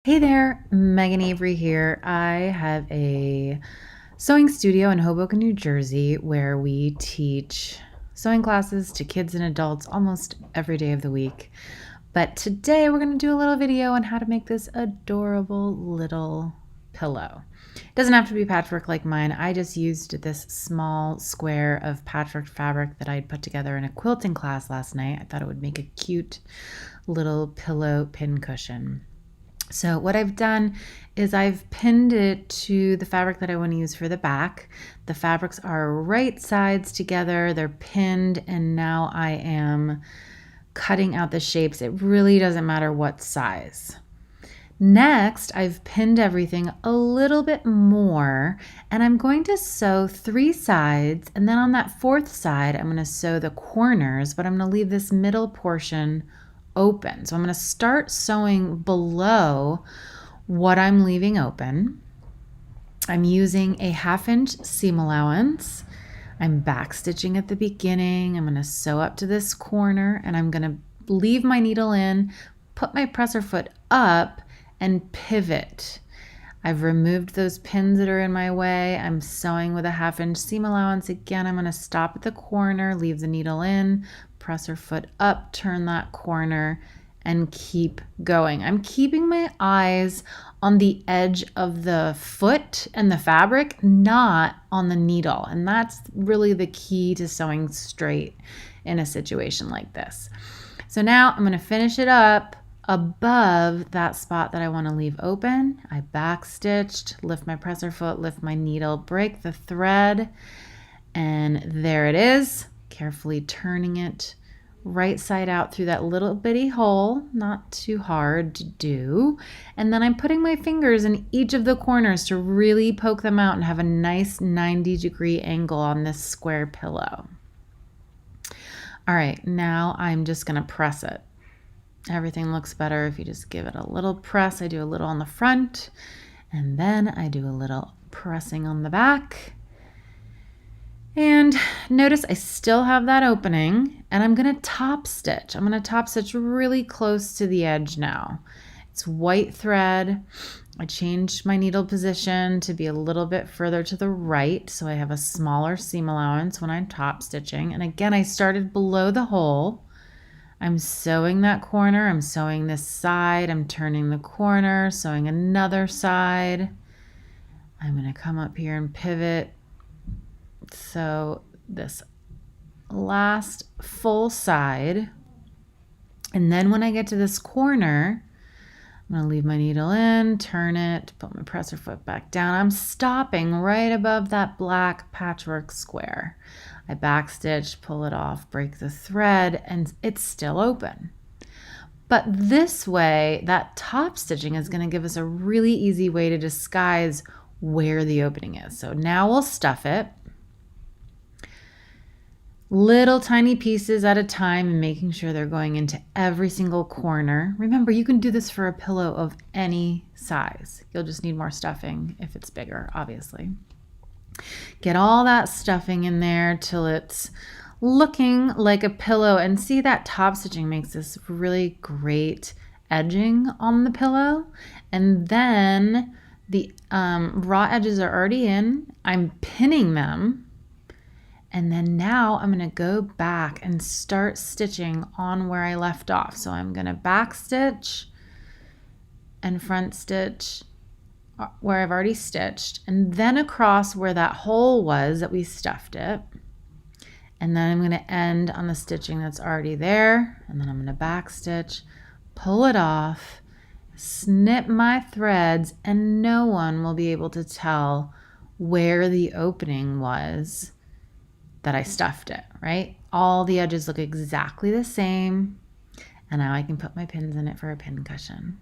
Hey there, Megan Avery here. I have a sewing studio in Hoboken, New Jersey, where we teach sewing classes to kids and adults almost every day of the week. But today we're going to do a little video on how to make this adorable little pillow. It doesn't have to be patchwork like mine. I just used this small square of patchwork fabric that I'd put together in a quilting class last night. I thought it would make a cute little pillow pincushion. So what I've done is I've pinned it to the fabric that I want to use for the back. The fabrics are right sides together, they're pinned, and now I am cutting out the shapes. It really doesn't matter what size. Next, I've pinned everything a little bit more, and I'm going to sew 3 sides, and then on that 4th side, I'm going to sew the corners, but I'm going to leave this middle portion open. So I'm going to start sewing below what I'm leaving open. I'm using a 1/2 inch seam allowance. I'm backstitching at the beginning. I'm going to sew up to this corner, and I'm going to leave my needle in, put my presser foot up, and pivot. I've removed those pins that are in my way. I'm sewing with a 1/2 inch seam allowance. Again, I'm going to stop at the corner, leave the needle in, presser foot up, turn that corner, and keep going. I'm keeping my eyes on the edge of the foot and the fabric, not on the needle. And that's really the key to sewing straight in a situation like this. So now I'm going to finish it up above that spot that I want to leave open. I backstitched, lift my presser foot, lift my needle, break the thread, and there it is. Carefully turning it right side out through that little bitty hole, not too hard to do. And then I'm putting my fingers in each of the corners to really poke them out and have a nice 90-degree angle on this square pillow. All right, now I'm just going to press it. Everything looks better if you just give it a little press. I do a little on the front, and then I do a little pressing on the back. And notice I still have that opening, and I'm going to top stitch. I'm going to top stitch really close to the edge now. It's white thread. I changed my needle position to be a little bit further to the right, so I have a smaller seam allowance when I'm top stitching. And again, I started below the hole. I'm sewing that corner, I'm sewing this side, I'm turning the corner, sewing another side. I'm going to come up here and pivot. Sew this last full side. And then when I get to this corner, I'm going to leave my needle in, turn it, put my presser foot back down. I'm stopping right above that black patchwork square. I backstitch, pull it off, break the thread, and it's still open. But this way, that top stitching is going to give us a really easy way to disguise where the opening is. So now we'll stuff it. Little tiny pieces at a time and making sure they're going into every single corner. Remember, you can do this for a pillow of any size. You'll just need more stuffing if it's bigger, obviously. Get all that stuffing in there till it's looking like a pillow, and see that top stitching makes this really great edging on the pillow. And then the raw edges are already in. I'm pinning them. And then now I'm going to go back and start stitching on where I left off. So I'm going to back stitch and front stitch where I've already stitched, and then across where that hole was that we stuffed it. And then I'm going to end on the stitching that's already there. And then I'm going to back stitch, pull it off, snip my threads, and no one will be able to tell where the opening was that I stuffed it, right? All the edges look exactly the same. And now I can put my pins in it for a pin cushion.